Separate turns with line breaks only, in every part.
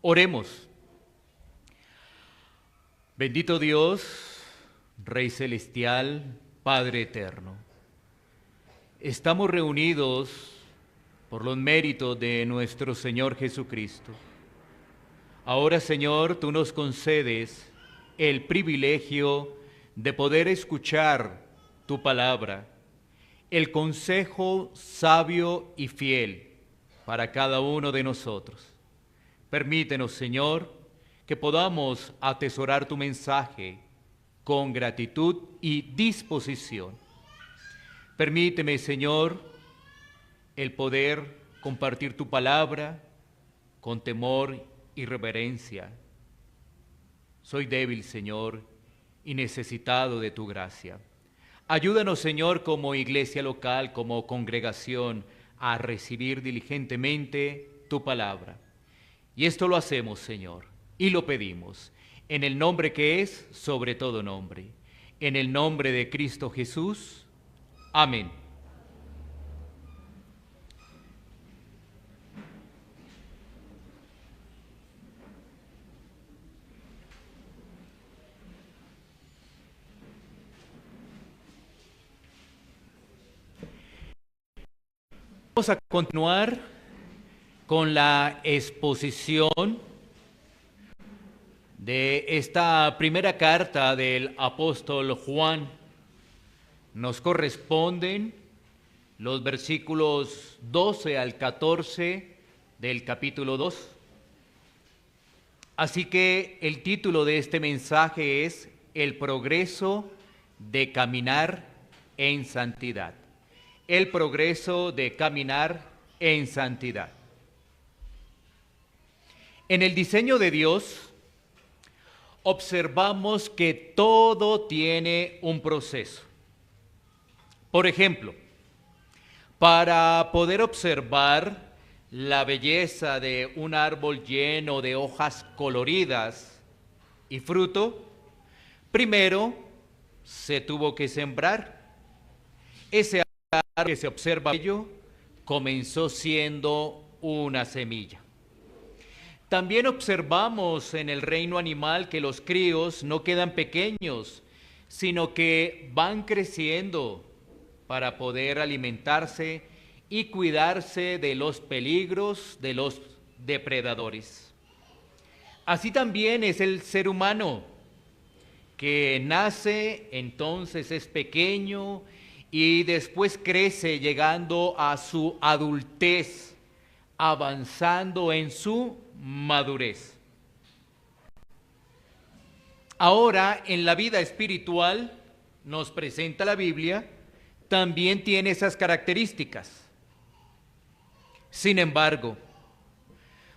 Oremos. Bendito Dios, Rey Celestial, Padre Eterno. Estamos reunidos por los méritos de nuestro Señor Jesucristo. Ahora, Señor, tú nos concedes el privilegio de poder escuchar tu palabra, el consejo sabio y fiel para cada uno de nosotros. Permítenos, Señor, que podamos atesorar tu mensaje con gratitud y disposición. Permíteme, Señor, el poder compartir tu palabra con temor y reverencia. Soy débil, Señor, y necesitado de tu gracia. Ayúdanos, Señor, como iglesia local, como congregación, a recibir diligentemente tu palabra. Y esto lo hacemos, Señor, y lo pedimos, en el nombre que es sobre todo nombre, en el nombre de Cristo Jesús. Amén. Vamos a continuar con la exposición de esta primera carta del apóstol Juan. Nos corresponden los versículos 12 al 14 del capítulo 2. Así que el título de este mensaje es El progreso de caminar en santidad. El progreso de caminar en santidad. En el diseño de Dios, observamos que todo tiene un proceso. Por ejemplo, para poder observar la belleza de un árbol lleno de hojas coloridas y fruto, primero se tuvo que sembrar. Ese árbol que se observa bello comenzó siendo una semilla. También observamos en el reino animal que los críos no quedan pequeños, sino que van creciendo para poder alimentarse y cuidarse de los peligros de los depredadores. Así también es el ser humano, que nace, entonces es pequeño y después crece llegando a su adultez, avanzando en su madurez. Ahora, en la vida espiritual, nos presenta la Biblia, también tiene esas características. Sin embargo,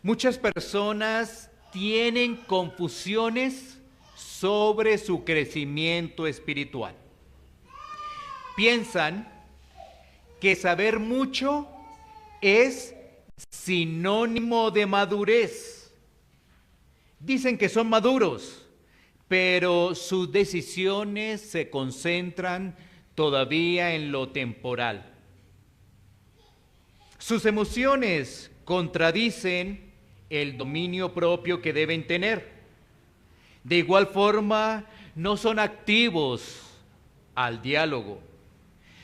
muchas personas tienen confusiones sobre su crecimiento espiritual. Piensan que saber mucho es sinónimo de madurez. Dicen que son maduros, pero sus decisiones se concentran todavía en lo temporal. Sus emociones contradicen el dominio propio que deben tener. De igual forma, no son activos al diálogo,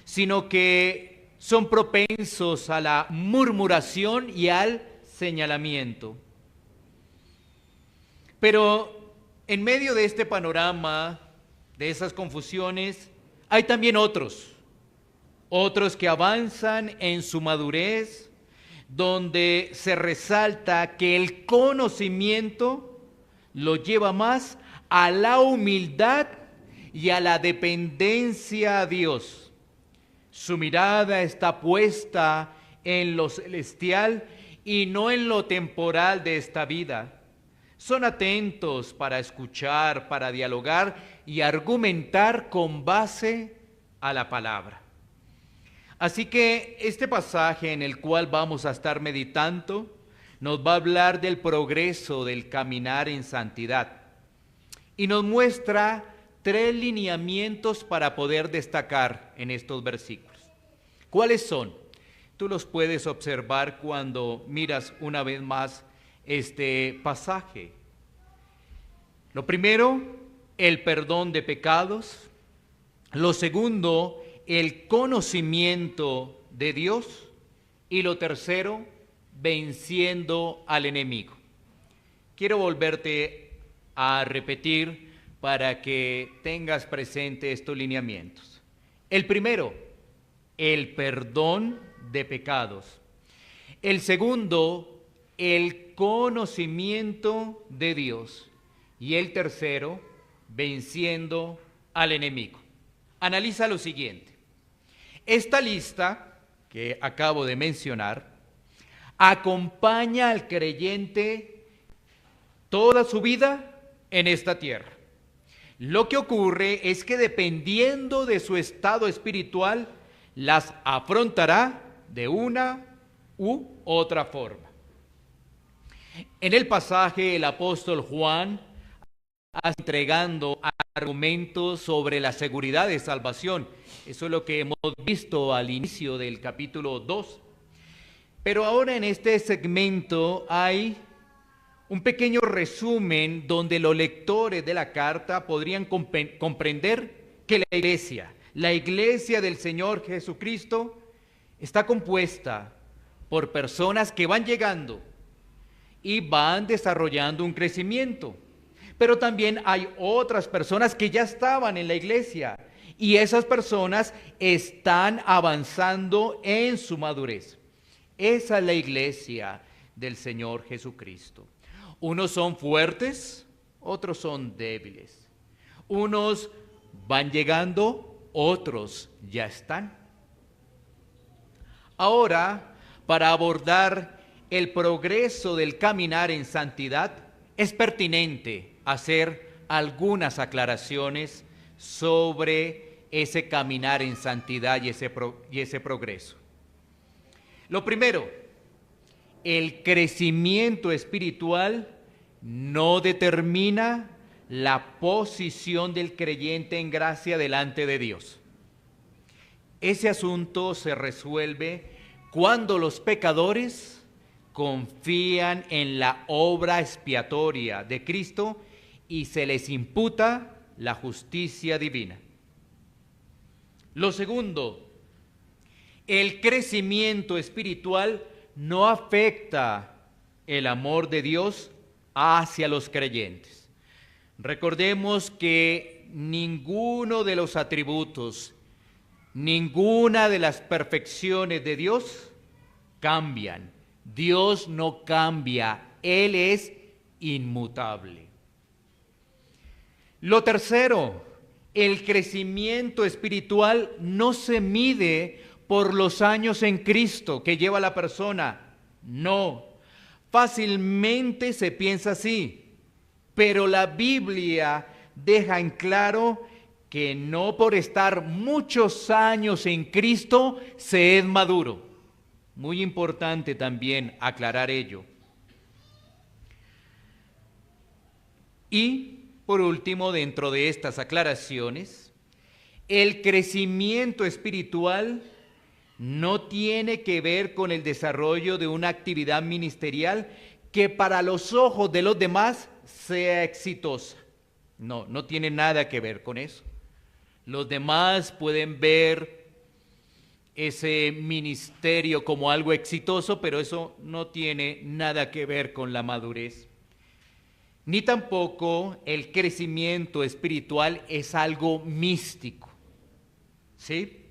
sino que son propensos a la murmuración y al señalamiento. Pero en medio de este panorama, de esas confusiones, hay también otros que avanzan en su madurez, donde se resalta que el conocimiento lo lleva más a la humildad y a la dependencia a Dios. Su mirada está puesta en lo celestial y no en lo temporal de esta vida. Son atentos para escuchar, para dialogar y argumentar con base a la palabra. Así que este pasaje en el cual vamos a estar meditando nos va a hablar del progreso del caminar en santidad y nos muestra 3 lineamientos para poder destacar en estos versículos. ¿Cuáles son? Tú los puedes observar cuando miras una vez más este pasaje. Lo primero, el perdón de pecados. Lo segundo, el conocimiento de Dios. Y lo tercero, venciendo al enemigo. Quiero volverte a repetir para que tengas presente estos lineamientos. El primero, el perdón de pecados. El segundo, el conocimiento de Dios. Y el tercero, venciendo al enemigo. Analiza lo siguiente. Esta lista que acabo de mencionar acompaña al creyente toda su vida en esta tierra. Lo que ocurre es que dependiendo de su estado espiritual, las afrontará de una u otra forma. En el pasaje, el apóstol Juan entregando argumentos sobre la seguridad de salvación. Eso es lo que hemos visto al inicio del capítulo 2. Pero ahora en este segmento hay un pequeño resumen donde los lectores de la carta podrían comprender que la iglesia del Señor Jesucristo está compuesta por personas que van llegando y van desarrollando un crecimiento. Pero también hay otras personas que ya estaban en la iglesia y esas personas están avanzando en su madurez. Esa es la iglesia del Señor Jesucristo. Unos son fuertes, otros son débiles. Unos van llegando, otros ya están. Ahora, para abordar el progreso del caminar en santidad, es pertinente hacer algunas aclaraciones sobre ese caminar en santidad y ese progreso. Lo primero, el crecimiento espiritual no determina la posición del creyente en gracia delante de Dios. Ese asunto se resuelve cuando los pecadores confían en la obra expiatoria de Cristo y se les imputa la justicia divina. Lo segundo, el crecimiento espiritual no afecta el amor de Dios hacia los creyentes. Recordemos que ninguno de los atributos, ninguna de las perfecciones de Dios cambian. Dios no cambia, Él es inmutable. Lo tercero, el crecimiento espiritual no se mide por los años en Cristo que lleva la persona. No, fácilmente se piensa así, pero la Biblia deja en claro que no por estar muchos años en Cristo se es maduro. Muy importante también aclarar ello. Y por último, dentro de estas aclaraciones, el crecimiento espiritual no tiene que ver con el desarrollo de una actividad ministerial que para los ojos de los demás sea exitosa. No, no tiene nada que ver con eso. Los demás pueden ver ese ministerio como algo exitoso, pero eso no tiene nada que ver con la madurez. Ni tampoco el crecimiento espiritual es algo místico. ¿Sí?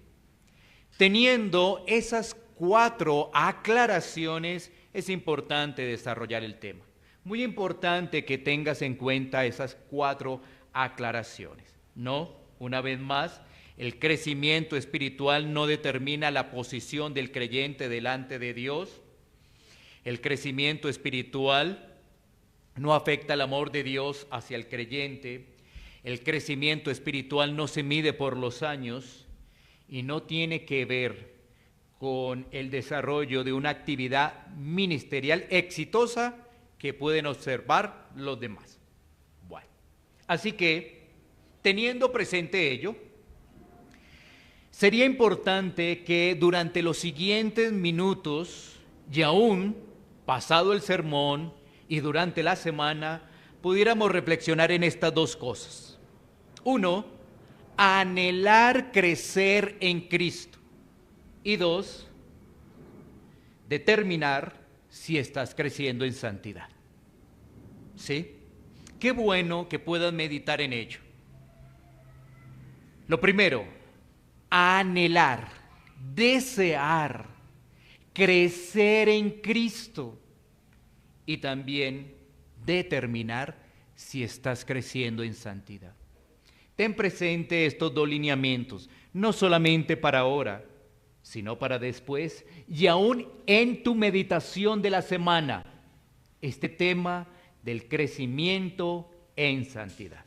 Teniendo esas 4 aclaraciones, es importante desarrollar el tema. Muy importante que tengas en cuenta esas 4 aclaraciones. No, una vez más, el crecimiento espiritual no determina la posición del creyente delante de Dios. El crecimiento espiritual no afecta el amor de Dios hacia el creyente. El crecimiento espiritual no se mide por los años y no tiene que ver con el desarrollo de una actividad ministerial exitosa que pueden observar los demás. Bueno, así que, teniendo presente ello, sería importante que durante los siguientes minutos, y aún pasado el sermón, y durante la semana pudiéramos reflexionar en estas dos cosas. Uno, anhelar crecer en Cristo. Y dos, determinar si estás creciendo en santidad. ¿Sí? Qué bueno que puedas meditar en ello. Lo primero, anhelar, desear, crecer en Cristo y también determinar si estás creciendo en santidad. Ten presente estos dos lineamientos, no solamente para ahora, sino para después y aún en tu meditación de la semana, este tema del crecimiento en santidad.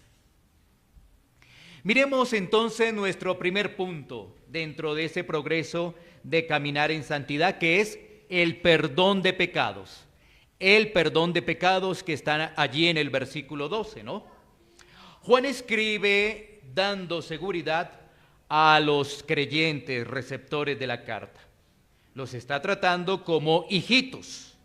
Miremos entonces nuestro primer punto dentro de ese progreso de caminar en santidad, que es el perdón de pecados. El perdón de pecados que está allí en el versículo 12, ¿no? Juan escribe dando seguridad a los creyentes receptores de la carta. Los está tratando como hijitos.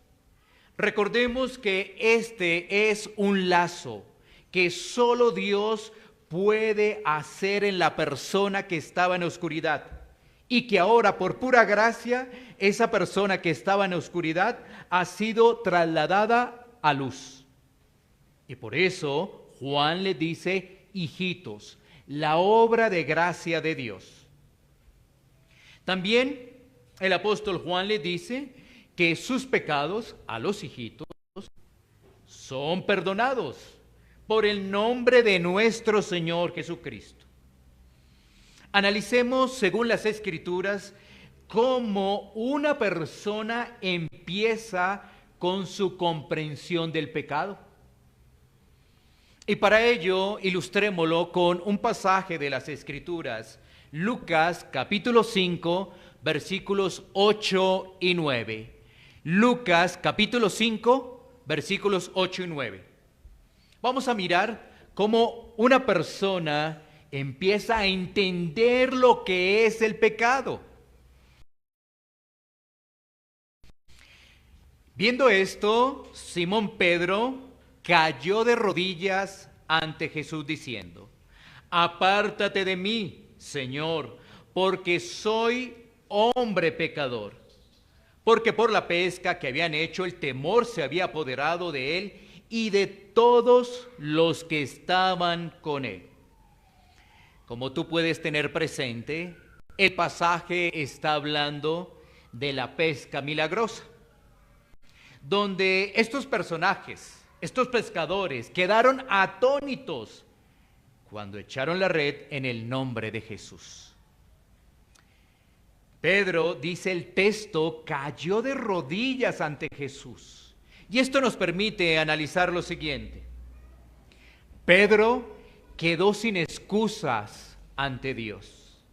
Recordemos que este es un lazo que solo Dios puede hacer en la persona que estaba en oscuridad y que ahora por pura gracia esa persona que estaba en oscuridad ha sido trasladada a luz. Y por eso Juan le dice hijitos, la obra de gracia de Dios. También el apóstol Juan le dice que sus pecados a los hijitos son perdonados por el nombre de nuestro Señor Jesucristo. Analicemos según las Escrituras cómo una persona empieza con su comprensión del pecado. Y para ello ilustrémoslo con un pasaje de las Escrituras, Lucas capítulo 5, versículos 8 y 9. Lucas capítulo 5, versículos 8 y 9. Vamos a mirar cómo una persona empieza a entender lo que es el pecado. Viendo esto, Simón Pedro cayó de rodillas ante Jesús diciendo: apártate de mí, Señor, porque soy hombre pecador. Porque por la pesca que habían hecho, el temor se había apoderado de él y de todos los que estaban con él. Como tú puedes tener presente, el pasaje está hablando de la pesca milagrosa, donde estos personajes, estos pescadores, quedaron atónitos cuando echaron la red en el nombre de Jesús. Pedro, dice el texto, cayó de rodillas ante Jesús. Y esto nos permite analizar lo siguiente. Pedro quedó sin excusas ante Dios.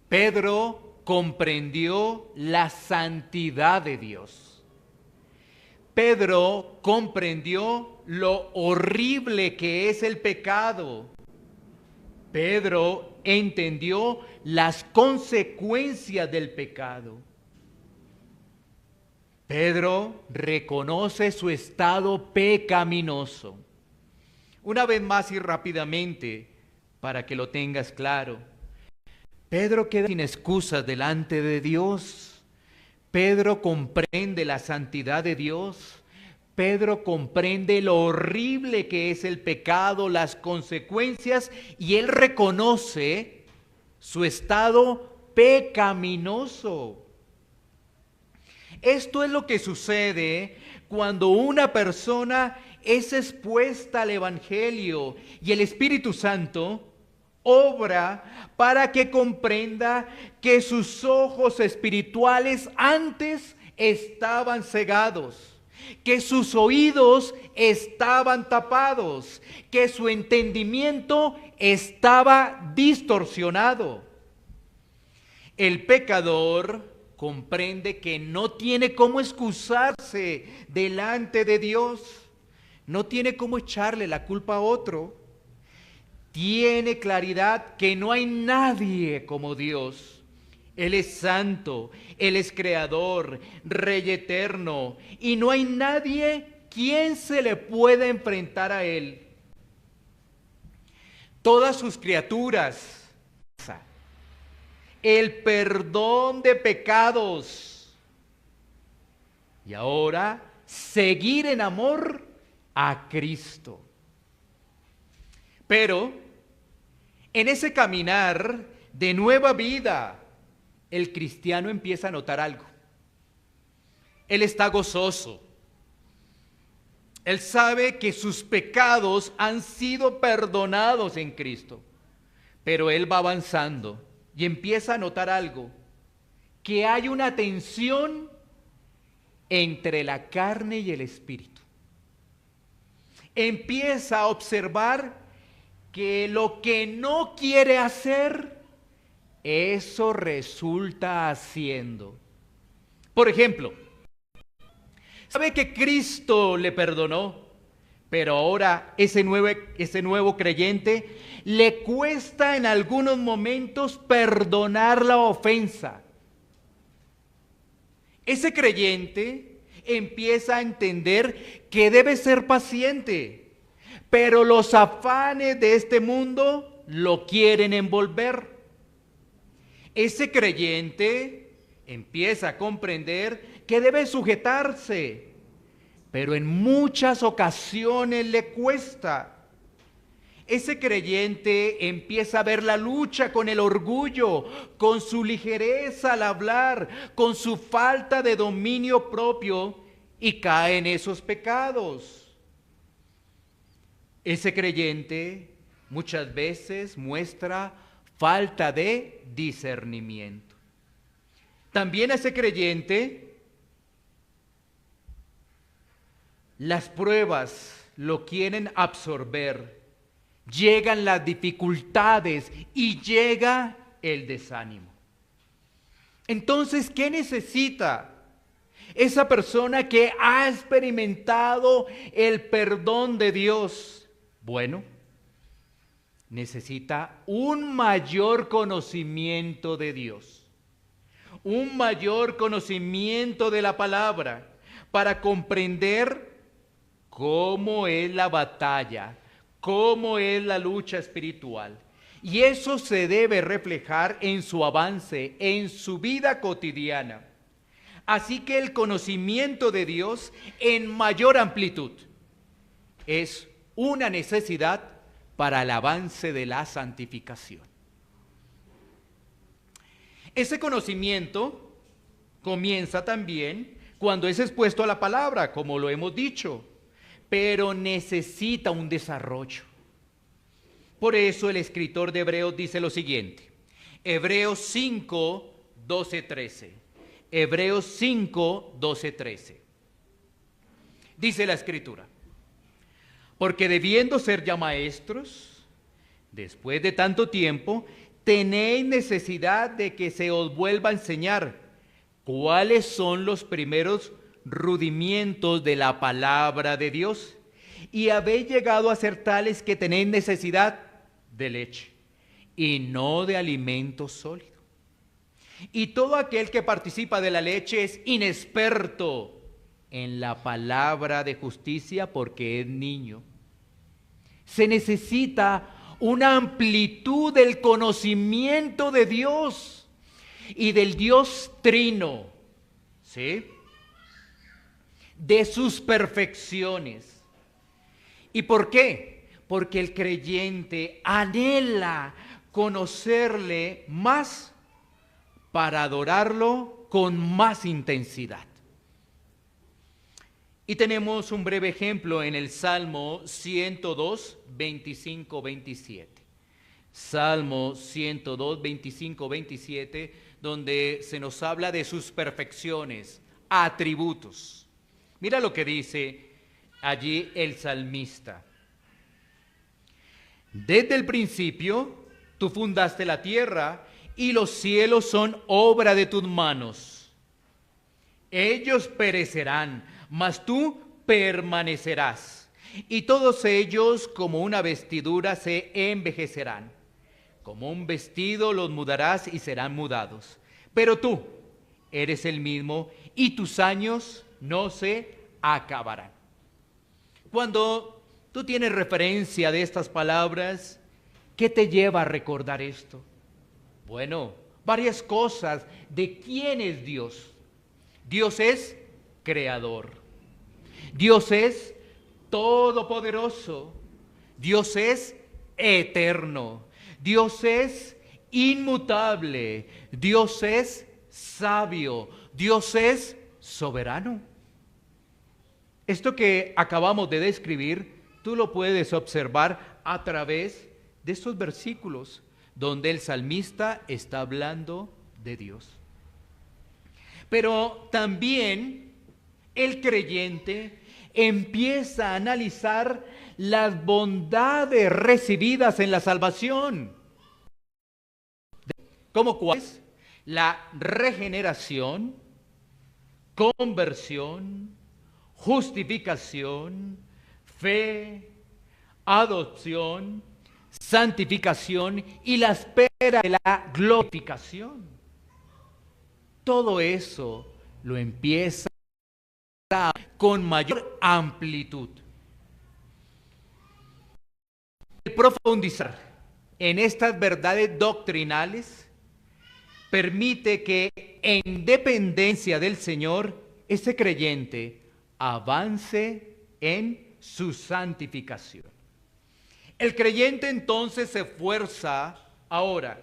Pedro comprendió la santidad de Dios. Pedro comprendió lo horrible que es el pecado. Pedro entendió las consecuencias del pecado. Pedro reconoce su estado pecaminoso. Una vez más y rápidamente, para que lo tengas claro, Pedro queda sin excusas delante de Dios. Pedro comprende la santidad de Dios. Pedro comprende lo horrible que es el pecado, las consecuencias, y él reconoce su estado pecaminoso. Esto es lo que sucede cuando una persona es expuesta al Evangelio y el Espíritu Santo obra para que comprenda que sus ojos espirituales antes estaban cegados, que sus oídos estaban tapados, que su entendimiento estaba distorsionado. El pecador comprende que no tiene cómo excusarse delante de Dios, no tiene cómo echarle la culpa a otro. Tiene claridad que no hay nadie como Dios. Él es santo, Él es creador, Rey eterno, y no hay nadie ¿quién se le puede enfrentar a Él? Todas sus criaturas, el perdón de pecados y ahora seguir en amor a Cristo. Pero en ese caminar de nueva vida, el cristiano empieza a notar algo. Él está gozoso. Él sabe que sus pecados han sido perdonados en Cristo. Pero él va avanzando y empieza a notar algo. Que hay una tensión entre la carne y el espíritu. Empieza a observar que lo que no quiere hacer, eso resulta haciendo. Por ejemplo, sabe que Cristo le perdonó, pero ahora ese nuevo creyente le cuesta en algunos momentos perdonar la ofensa. Ese creyente empieza a entender que debe ser paciente, pero los afanes de este mundo lo quieren envolver. Ese creyente empieza a comprender que debe sujetarse, pero en muchas ocasiones le cuesta. Ese creyente empieza a ver la lucha con el orgullo, con su ligereza al hablar, con su falta de dominio propio y cae en esos pecados. Ese creyente muchas veces muestra falta de discernimiento. También a ese creyente las pruebas lo quieren absorber, llegan las dificultades y llega el desánimo. Entonces, ¿qué necesita esa persona que ha experimentado el perdón de Dios? Bueno, necesita un mayor conocimiento de Dios, un mayor conocimiento de la palabra para comprender cómo es la batalla, cómo es la lucha espiritual. Y eso se debe reflejar en su avance, en su vida cotidiana. Así que el conocimiento de Dios en mayor amplitud es una necesidad para el avance de la santificación. Ese conocimiento comienza también cuando es expuesto a la palabra, como lo hemos dicho, pero necesita un desarrollo. Por eso el escritor de Hebreos dice lo siguiente, Hebreos 5, 12, 13. Hebreos 5, 12, 13. Dice la escritura, porque debiendo ser ya maestros, después de tanto tiempo, tenéis necesidad de que se os vuelva a enseñar cuáles son los primeros rudimientos de la palabra de Dios, y habéis llegado a ser tales que tenéis necesidad de leche y no de alimento sólido. Y todo aquel que participa de la leche es inexperto en la palabra de justicia porque es niño. Se necesita una amplitud del conocimiento de Dios y del Dios trino, ¿sí? De sus perfecciones. ¿Y por qué? Porque el creyente anhela conocerle más para adorarlo con más intensidad. Y tenemos un breve ejemplo en el Salmo 102, 25, 27. Salmo 102, 25, 27, donde se nos habla de sus perfecciones, atributos. Mira lo que dice allí el salmista. Desde el principio, tú fundaste la tierra y los cielos son obra de tus manos. Ellos perecerán, mas tú permanecerás, y todos ellos como una vestidura se envejecerán. Como un vestido los mudarás y serán mudados. Pero tú eres el mismo y tus años no se acabarán. Cuando tú tienes referencia de estas palabras, ¿qué te lleva a recordar esto? Bueno, varias cosas de quién es Dios. Dios es creador. Dios es todopoderoso. Dios es eterno. Dios es inmutable. Dios es sabio. Dios es soberano. Esto que acabamos de describir, tú lo puedes observar a través de estos versículos donde el salmista está hablando de Dios. Pero también el creyente empieza a analizar las bondades recibidas en la salvación. ¿Cómo cuáles? La regeneración, conversión, justificación, fe, adopción, santificación y la espera de la glorificación. Todo eso lo empieza con mayor amplitud. El profundizar en estas verdades doctrinales permite que en dependencia del Señor, ese creyente avance en su santificación. El creyente entonces se esfuerza ahora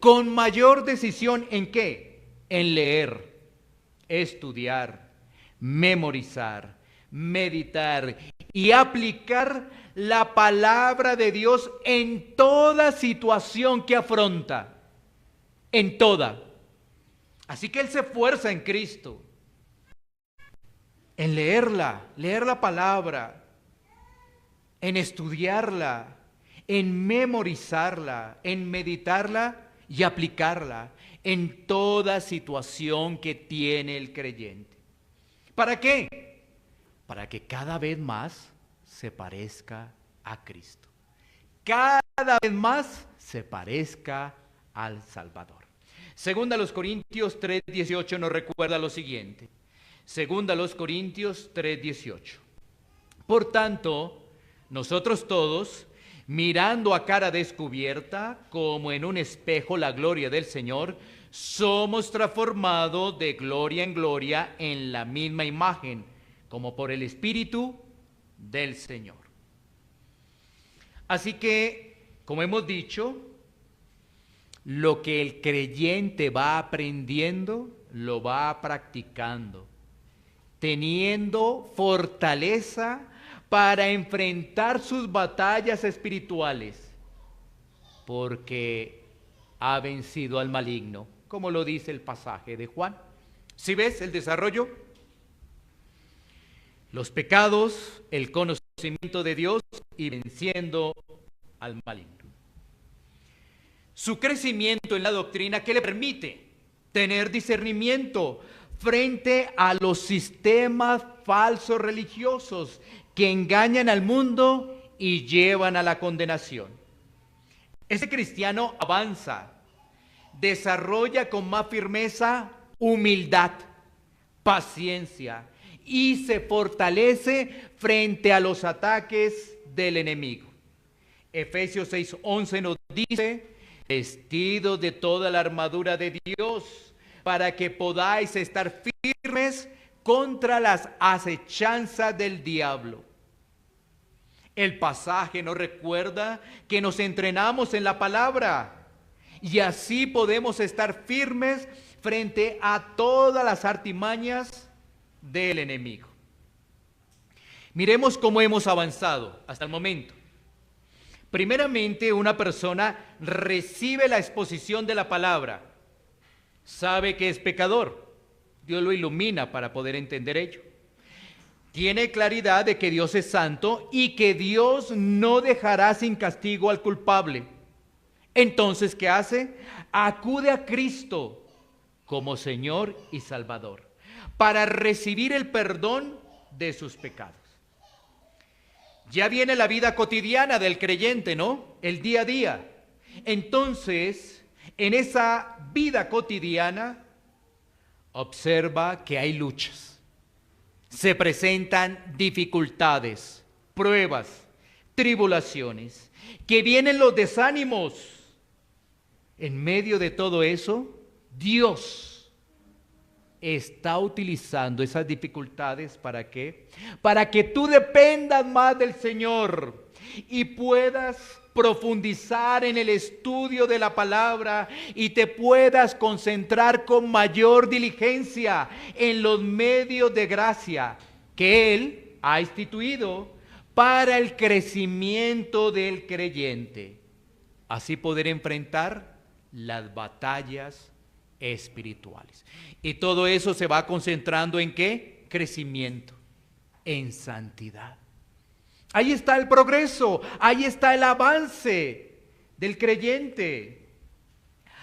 con mayor decisión ¿en qué? En leer, estudiar, memorizar, meditar y aplicar la palabra de Dios en toda situación que afronta, en toda. Así que él se esfuerza en Cristo, en leerla, leer la palabra, en estudiarla, en memorizarla, en meditarla y aplicarla en toda situación que tiene el creyente. ¿Para qué? Para que cada vez más se parezca a Cristo. Cada vez más se parezca al Salvador. Segunda a los Corintios 3:18 nos recuerda lo siguiente. Segunda a los Corintios 3:18. Por tanto, nosotros todos, mirando a cara descubierta, como en un espejo la gloria del Señor, somos transformados de gloria en gloria en la misma imagen, como por el Espíritu del Señor. Así que, como hemos dicho, lo que el creyente va aprendiendo, lo va practicando, teniendo fortaleza para enfrentar sus batallas espirituales, porque ha vencido al maligno, como lo dice el pasaje de Juan. ¿Sí ves el desarrollo? Los pecados, el conocimiento de Dios y venciendo al maligno. Su crecimiento en la doctrina que le permite tener discernimiento frente a los sistemas falsos religiosos que engañan al mundo y llevan a la condenación. Ese cristiano avanza, desarrolla con más firmeza humildad, paciencia y se fortalece frente a los ataques del enemigo. Efesios 6:11 nos dice: vestidos de toda la armadura de Dios, para que podáis estar firmes contra las acechanzas del diablo. El pasaje nos recuerda que nos entrenamos en la palabra y así podemos estar firmes frente a todas las artimañas del enemigo. Miremos cómo hemos avanzado hasta el momento. Primeramente, una persona recibe la exposición de la palabra, sabe que es pecador, Dios lo ilumina para poder entender ello. Tiene claridad de que Dios es santo y que Dios no dejará sin castigo al culpable. Entonces, ¿qué hace? Acude a Cristo como Señor y Salvador para recibir el perdón de sus pecados. Ya viene la vida cotidiana del creyente, ¿no? El día a día. Entonces, en esa vida cotidiana, observa que hay luchas. Se presentan dificultades, pruebas, tribulaciones, que vienen los desánimos. En medio de todo eso, Dios está utilizando esas dificultades ¿para qué? Para que tú dependas más del Señor y puedas profundizar en el estudio de la palabra y te puedas concentrar con mayor diligencia en los medios de gracia que Él ha instituido para el crecimiento del creyente. Así poder enfrentar las batallas espirituales. Y todo eso se va concentrando ¿en qué? Crecimiento, en santidad. Ahí está el progreso, ahí está el avance del creyente.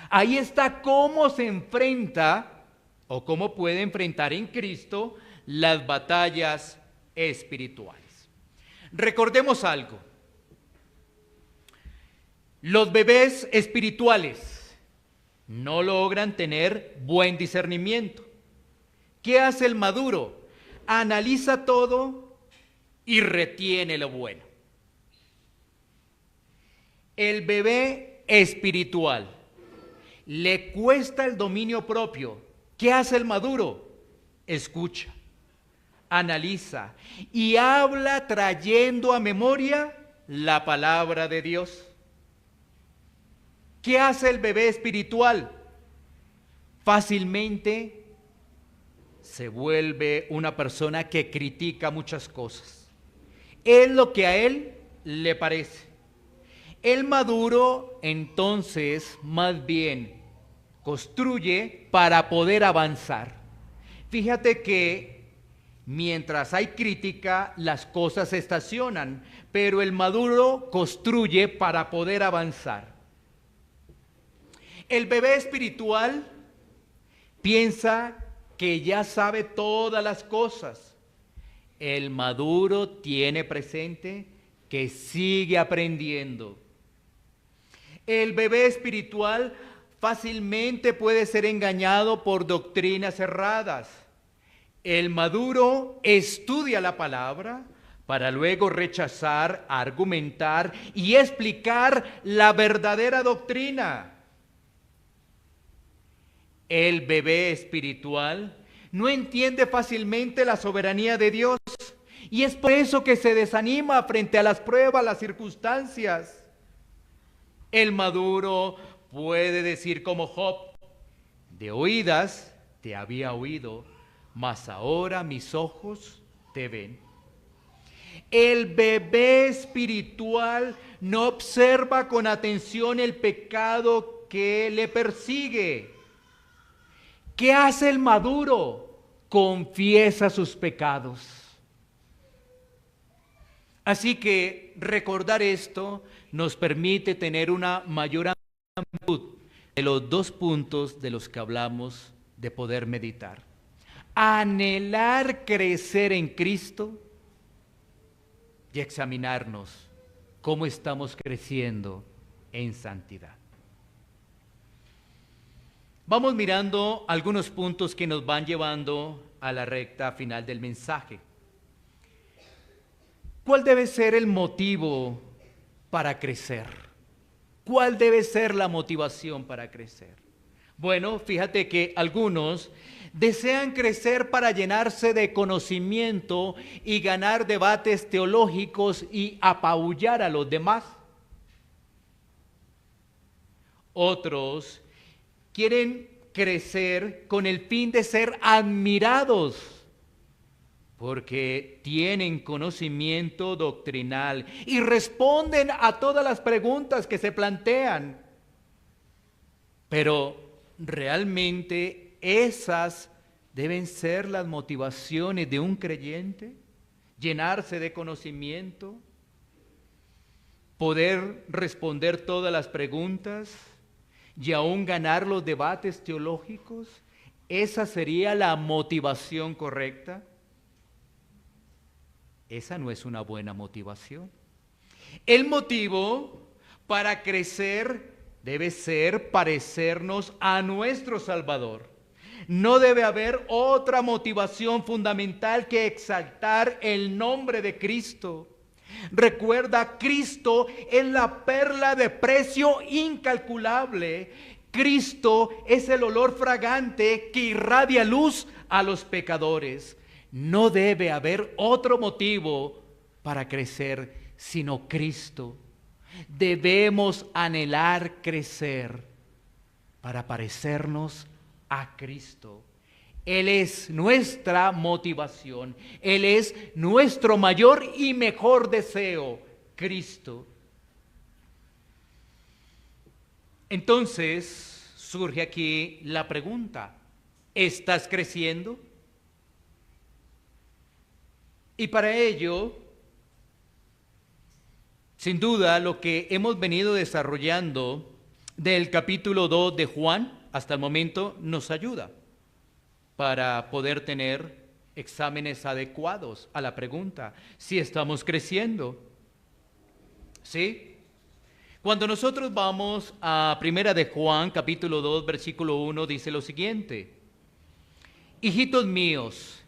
Ahí está cómo se enfrenta o cómo puede enfrentar en Cristo las batallas espirituales. Recordemos algo. Los bebés espirituales no logran tener buen discernimiento. ¿Qué hace el maduro? Analiza todo y retiene lo bueno. El bebé espiritual le cuesta el dominio propio. ¿Qué hace el maduro? Escucha, analiza y habla trayendo a memoria la palabra de Dios. ¿Qué hace el bebé espiritual? Fácilmente se vuelve una persona que critica muchas cosas. Es lo que a él le parece. El maduro, entonces, más bien, construye para poder avanzar. Fíjate que mientras hay crítica, las cosas se estacionan, pero el maduro construye para poder avanzar. El bebé espiritual piensa que ya sabe todas las cosas. El maduro tiene presente que sigue aprendiendo. El bebé espiritual fácilmente puede ser engañado por doctrinas erradas. El maduro estudia la palabra para luego rechazar, argumentar y explicar la verdadera doctrina. El bebé espiritual no entiende fácilmente la soberanía de Dios y es por eso que se desanima frente a las pruebas, las circunstancias. El maduro puede decir como Job: de oídas te había oído, mas ahora mis ojos te ven. El bebé espiritual no observa con atención el pecado que le persigue. ¿Qué hace el maduro? Confiesa sus pecados. Así que recordar esto nos permite tener una mayor amplitud de los dos puntos de los que hablamos de poder meditar. Anhelar crecer en Cristo y examinarnos cómo estamos creciendo en santidad. Vamos mirando algunos puntos que nos van llevando a la recta final del mensaje. ¿Cuál debe ser el motivo para crecer? ¿Cuál debe ser la motivación para crecer? Bueno, fíjate que algunos desean crecer para llenarse de conocimiento y ganar debates teológicos y apabullar a los demás. Otros quieren crecer con el fin de ser admirados porque tienen conocimiento doctrinal y responden a todas las preguntas que se plantean. Pero realmente esas deben ser las motivaciones de un creyente: llenarse de conocimiento, poder responder todas las preguntas y aún ganar los debates teológicos. ¿Esa sería la motivación correcta? Esa no es una buena motivación. El motivo para crecer debe ser parecernos a nuestro Salvador. No debe haber otra motivación fundamental que exaltar el nombre de Cristo. Recuerda, Cristo es la perla de precio incalculable. Cristo es el olor fragante que irradia luz a los pecadores. No debe haber otro motivo para crecer sino Cristo. Debemos anhelar crecer para parecernos a Cristo. Él es nuestra motivación. Él es nuestro mayor y mejor deseo, Cristo. Entonces surge aquí la pregunta: ¿estás creciendo? Y para ello, sin duda, lo que hemos venido desarrollando del capítulo 2 de Juan hasta el momento nos ayuda para poder tener exámenes adecuados a la pregunta si estamos creciendo. ¿Sí? Cuando nosotros vamos a Primera de Juan, capítulo 2, versículo 1, dice lo siguiente: hijitos míos,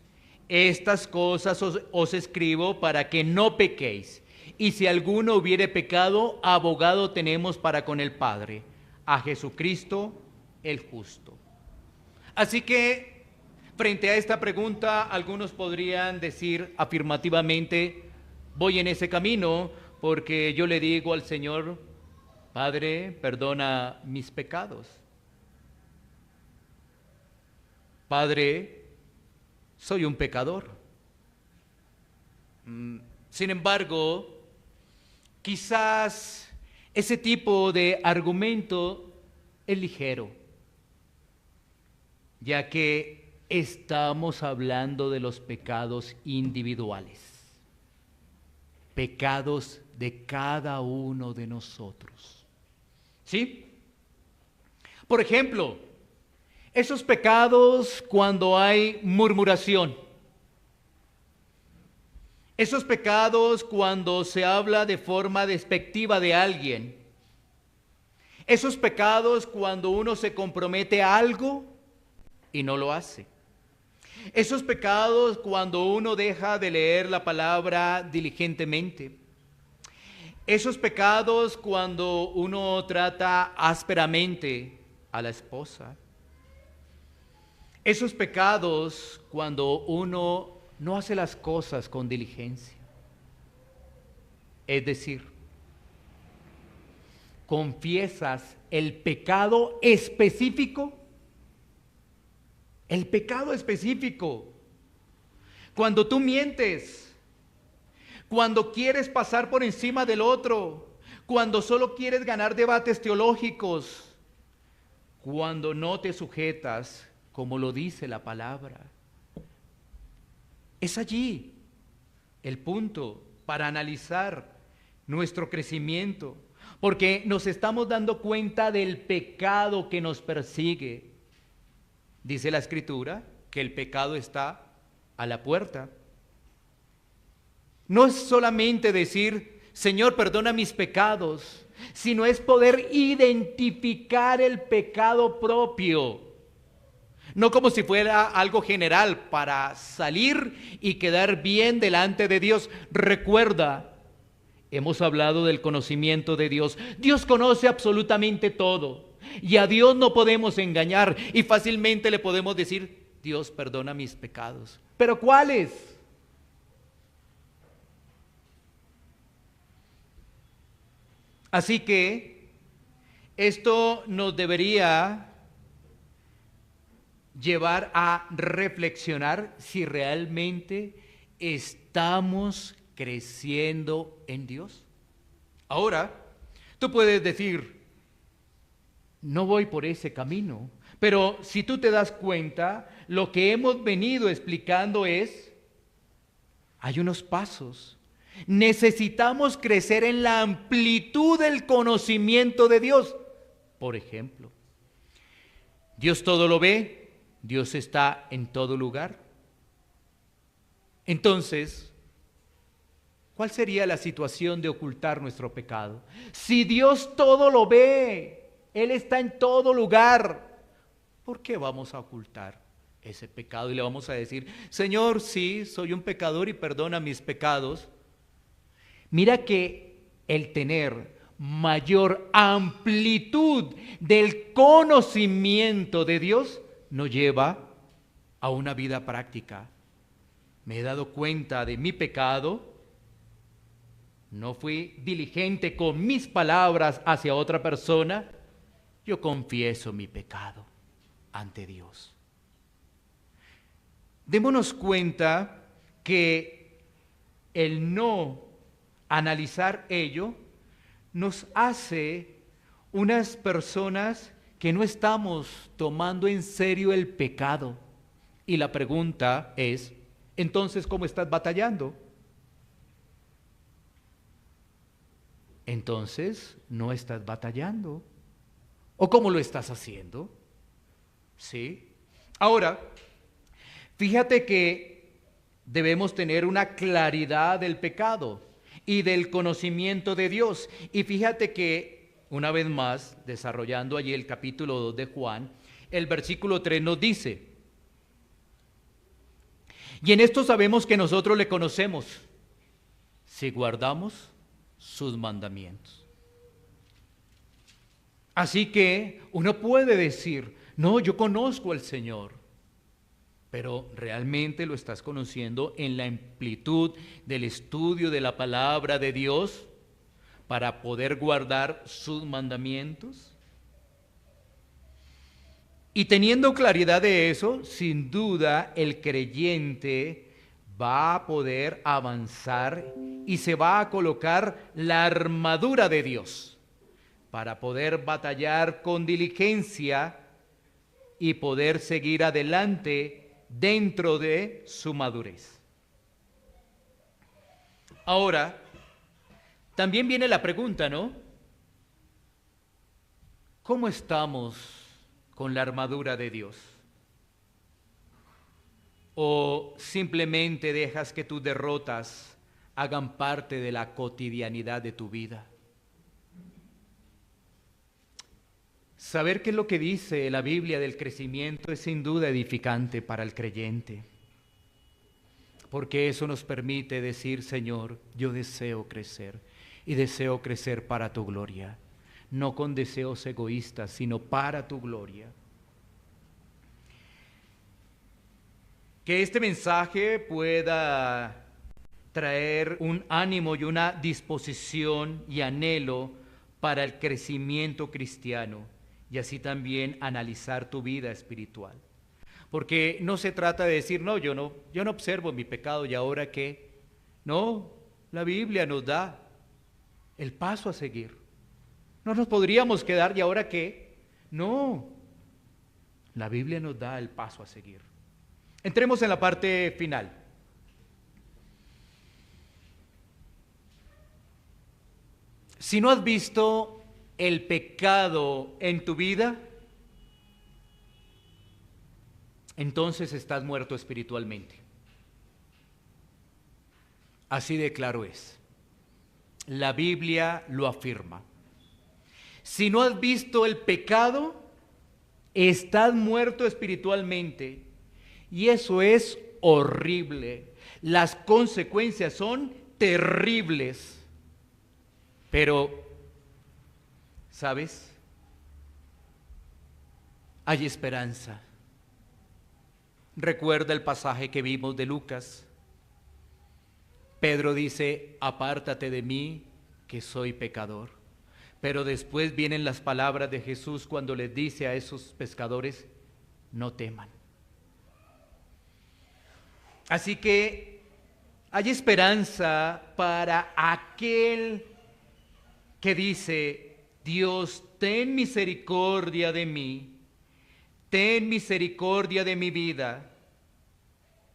estas cosas os escribo para que no pequéis. Y si alguno hubiere pecado, abogado tenemos para con el Padre, a Jesucristo el justo. Así que, frente a esta pregunta, algunos podrían decir afirmativamente: voy en ese camino porque yo le digo al Señor: Padre, perdona mis pecados. Padre, soy un pecador. Sin embargo, quizás ese tipo de argumento es ligero, ya que estamos hablando de los pecados individuales, pecados de cada uno de nosotros. ¿Sí? Por ejemplo, esos pecados cuando hay murmuración, esos pecados cuando se habla de forma despectiva de alguien, esos pecados cuando uno se compromete a algo y no lo hace, esos pecados cuando uno deja de leer la palabra diligentemente, esos pecados cuando uno trata ásperamente a la esposa, esos pecados cuando uno no hace las cosas con diligencia. Es decir, confiesas el pecado específico. El pecado específico. Cuando tú mientes, cuando quieres pasar por encima del otro, cuando solo quieres ganar debates teológicos, cuando no te sujetas como lo dice la palabra. Es allí el punto para analizar nuestro crecimiento, porque nos estamos dando cuenta del pecado que nos persigue. Dice la Escritura que el pecado está a la puerta. No es solamente decir: Señor, perdona mis pecados, sino es poder identificar el pecado propio. No como si fuera algo general para salir y quedar bien delante de Dios. Recuerda, hemos hablado del conocimiento de Dios. Dios conoce absolutamente todo y a Dios no podemos engañar y fácilmente le podemos decir: Dios, perdona mis pecados. ¿Pero cuáles? Así que esto nos debería llevar a reflexionar si realmente estamos creciendo en Dios. Ahora, tú puedes decir: no voy por ese camino. Pero si tú te das cuenta, lo que hemos venido explicando es: hay unos pasos. Necesitamos crecer en la amplitud del conocimiento de Dios. Por ejemplo, Dios todo lo ve, Dios está en todo lugar. Entonces, ¿cuál sería la situación de ocultar nuestro pecado? Si Dios todo lo ve, Él está en todo lugar, ¿por qué vamos a ocultar ese pecado? Y le vamos a decir: Señor, sí, soy un pecador y perdona mis pecados. Mira que el tener mayor amplitud del conocimiento de Dios nos lleva a una vida práctica. Me he dado cuenta de mi pecado, no fui diligente con mis palabras hacia otra persona, yo confieso mi pecado ante Dios. Démonos cuenta que el no analizar ello nos hace unas personas que no estamos tomando en serio el pecado. Y la pregunta es, entonces, ¿cómo estás batallando? Entonces, no estás batallando. ¿O cómo lo estás haciendo? ¿Sí? Ahora, fíjate que debemos tener una claridad del pecado y del conocimiento de Dios. Y fíjate que, una vez más, desarrollando allí el capítulo 2 de Juan, el versículo 3 nos dice: y en esto sabemos que nosotros le conocemos, si guardamos sus mandamientos. Así que uno puede decir, no, yo conozco al Señor, pero ¿realmente lo estás conociendo en la amplitud del estudio de la palabra de Dios para poder guardar sus mandamientos? Y teniendo claridad de eso, sin duda el creyente va a poder avanzar y se va a colocar la armadura de Dios para poder batallar con diligencia y poder seguir adelante dentro de su madurez. Ahora, también viene la pregunta, ¿no? ¿Cómo estamos con la armadura de Dios? ¿O simplemente dejas que tus derrotas hagan parte de la cotidianidad de tu vida? Saber qué es lo que dice la Biblia del crecimiento es sin duda edificante para el creyente, porque eso nos permite decir, Señor, yo deseo crecer y deseo crecer para tu gloria, no con deseos egoístas, sino para tu gloria. Que este mensaje pueda traer un ánimo y una disposición y anhelo para el crecimiento cristiano y así también analizar tu vida espiritual. Porque no se trata de decir, no, yo no observo mi pecado y ahora qué. No, la Biblia nos da el paso a seguir. No nos podríamos quedar y ahora qué. No, la Biblia nos da el paso a seguir. Entremos en la parte final. Si no has visto el pecado en tu vida, entonces estás muerto espiritualmente. Así de claro es. La Biblia lo afirma. Si no has visto el pecado, estás muerto espiritualmente. Y eso es horrible. Las consecuencias son terribles. Pero, ¿sabes? Hay esperanza. Recuerda el pasaje que vimos de Lucas. Pedro dice, apártate de mí, que soy pecador. Pero después vienen las palabras de Jesús cuando les dice a esos pescadores, no teman. Así que hay esperanza para aquel que dice, Dios, ten misericordia de mí, ten misericordia de mi vida,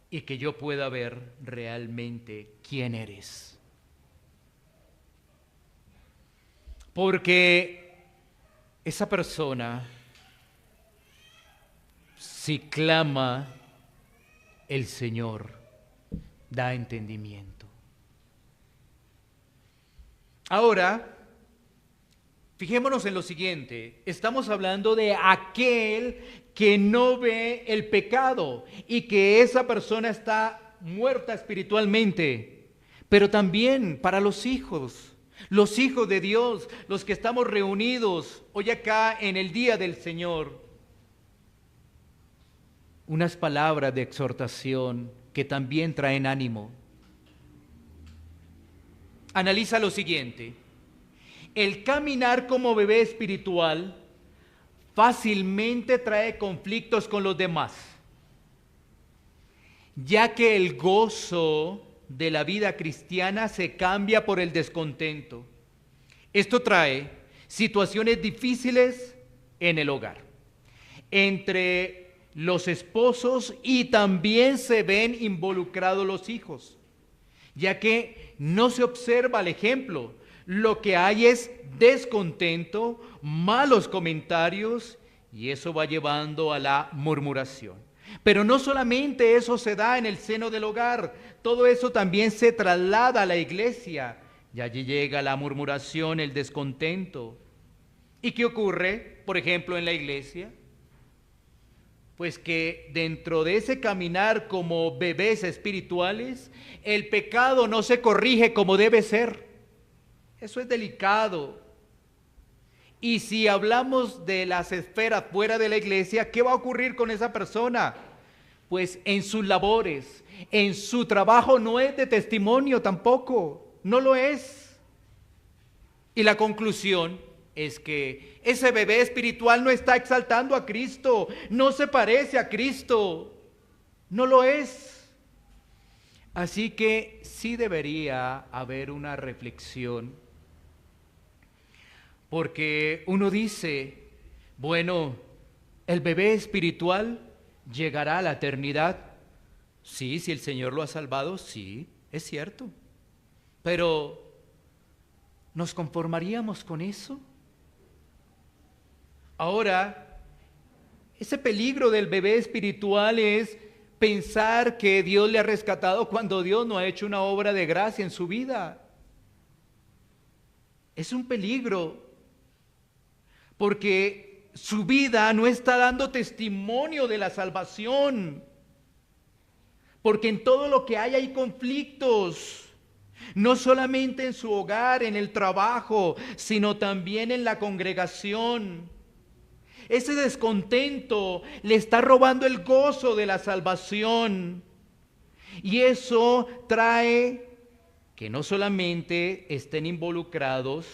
y que yo pueda ver realmente quién eres. Porque esa persona, si clama, el Señor da entendimiento. Ahora, fijémonos en lo siguiente, estamos hablando de aquel que no ve el pecado y que esa persona está muerta espiritualmente. pero también para los hijos de Dios, los que estamos reunidos hoy acá en el día del Señor. Unas palabras de exhortación que también traen ánimo. Analiza lo siguiente: el caminar como bebé espiritual fácilmente trae conflictos con los demás, ya que el gozo de la vida cristiana se cambia por el descontento. Esto trae situaciones difíciles en el hogar, entre los esposos, y también se ven involucrados los hijos, ya que no se observa el ejemplo. Lo que hay es descontento, malos comentarios, y eso va llevando a la murmuración. Pero no solamente eso se da en el seno del hogar, todo eso también se traslada a la iglesia, y allí llega la murmuración, el descontento. ¿Y qué ocurre, por ejemplo, en la iglesia? Pues que dentro de ese caminar como bebés espirituales, el pecado no se corrige como debe ser. Eso es delicado. Y si hablamos de las esferas fuera de la iglesia, ¿qué va a ocurrir con esa persona? Pues en sus labores, en su trabajo no es de testimonio tampoco, no lo es. Y la conclusión es que ese bebé espiritual no está exaltando a Cristo, no se parece a Cristo, no lo es. Así que sí debería haber una reflexión, porque uno dice, bueno, el bebé espiritual llegará a la eternidad. Sí, si el Señor lo ha salvado, sí, es cierto. Pero, ¿nos conformaríamos con eso? Ahora, ese peligro del bebé espiritual es pensar que Dios le ha rescatado cuando Dios no ha hecho una obra de gracia en su vida. Es un peligro, porque su vida no está dando testimonio de la salvación, porque en todo lo que hay conflictos, no solamente en su hogar, en el trabajo, sino también en la congregación. Ese descontento le está robando el gozo de la salvación, y eso trae que no solamente estén involucrados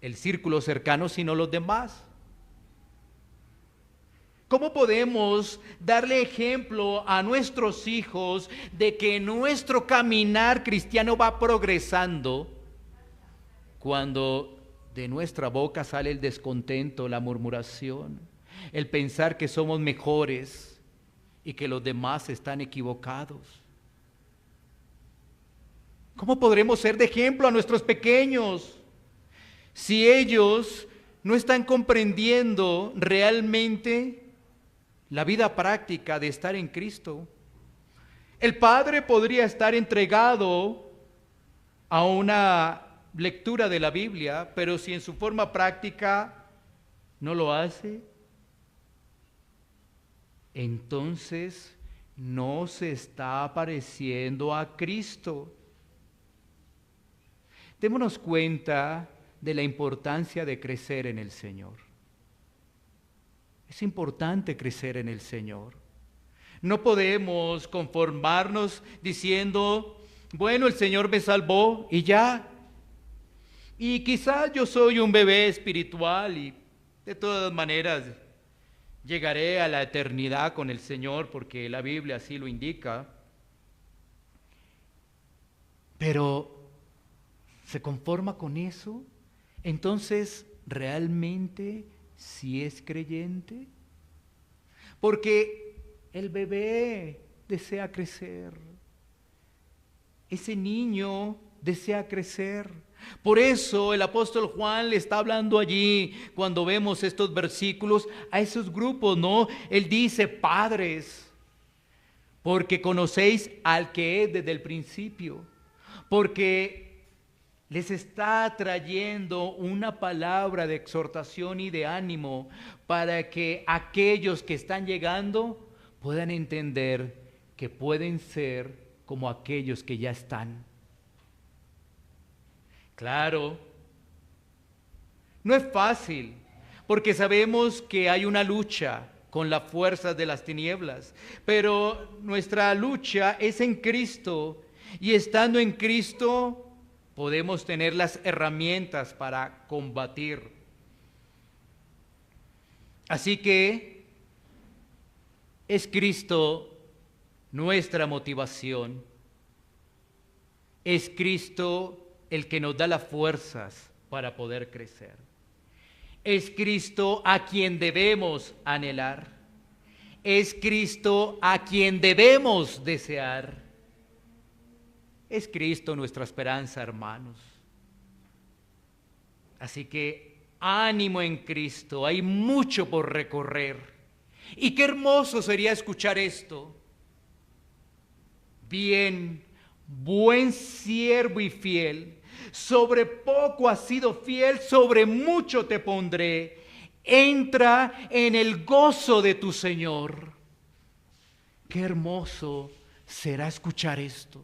el círculo cercano, sino los demás. ¿Cómo podemos darle ejemplo a nuestros hijos de que nuestro caminar cristiano va progresando cuando de nuestra boca sale el descontento, la murmuración, el pensar que somos mejores y que los demás están equivocados? ¿Cómo podremos ser de ejemplo a nuestros pequeños si ellos no están comprendiendo realmente la vida práctica de estar en Cristo? El padre podría estar entregado a una lectura de la Biblia, pero si en su forma práctica no lo hace, entonces no se está pareciendo a Cristo. Démonos cuenta de la importancia de crecer en el Señor. Es importante crecer en el Señor. No podemos conformarnos diciendo, bueno, el Señor me salvó y ya. Y quizás yo soy un bebé espiritual y de todas maneras llegaré a la eternidad con el Señor porque la Biblia así lo indica. Pero ¿se conforma con eso? Entonces, ¿realmente sí es creyente? Porque el bebé desea crecer. Ese niño desea crecer. Por eso el apóstol Juan le está hablando allí, cuando vemos estos versículos, a esos grupos, ¿no? Él dice, padres, porque conocéis al que es desde el principio. Porque les está trayendo una palabra de exhortación y de ánimo para que aquellos que están llegando puedan entender que pueden ser como aquellos que ya están. Claro, no es fácil, porque sabemos que hay una lucha con las fuerzas de las tinieblas, pero nuestra lucha es en Cristo, y estando en Cristo podemos tener las herramientas para combatir. Así que es Cristo nuestra motivación, es Cristo el que nos da las fuerzas para poder crecer. Es Cristo a quien debemos anhelar. Es Cristo a quien debemos desear. Es Cristo nuestra esperanza, hermanos. Así que ánimo en Cristo, hay mucho por recorrer. Y qué hermoso sería escuchar esto. Bien, buen siervo y fiel, sobre poco has sido fiel, sobre mucho te pondré. Entra en el gozo de tu Señor. Qué hermoso será escuchar esto.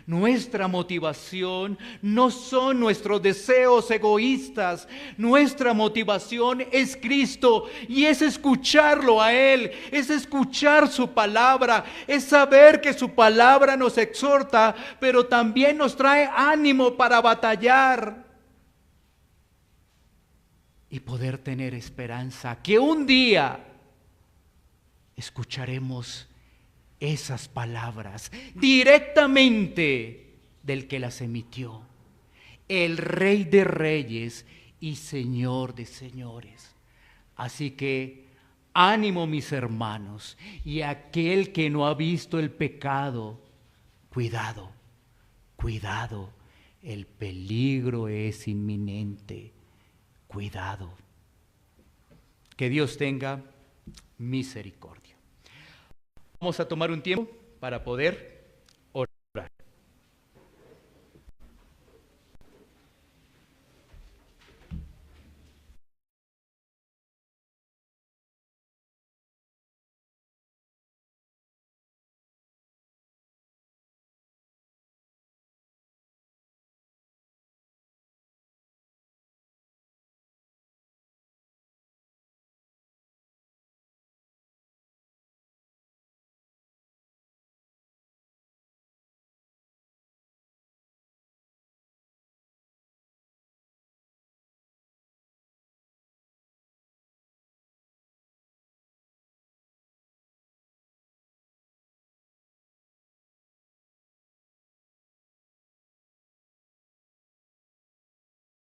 Nuestra motivación no son nuestros deseos egoístas. Nuestra motivación es Cristo y es escucharlo a Él, es escuchar su palabra, es saber que su palabra nos exhorta, pero también nos trae ánimo para batallar y poder tener esperanza que un día escucharemos esas palabras directamente del que las emitió, el Rey de Reyes y Señor de Señores. Así que ánimo, mis hermanos, y aquel que no ha visto el pecado, cuidado, cuidado, el peligro es inminente, cuidado. Que Dios tenga misericordia. Vamos a tomar un tiempo para poder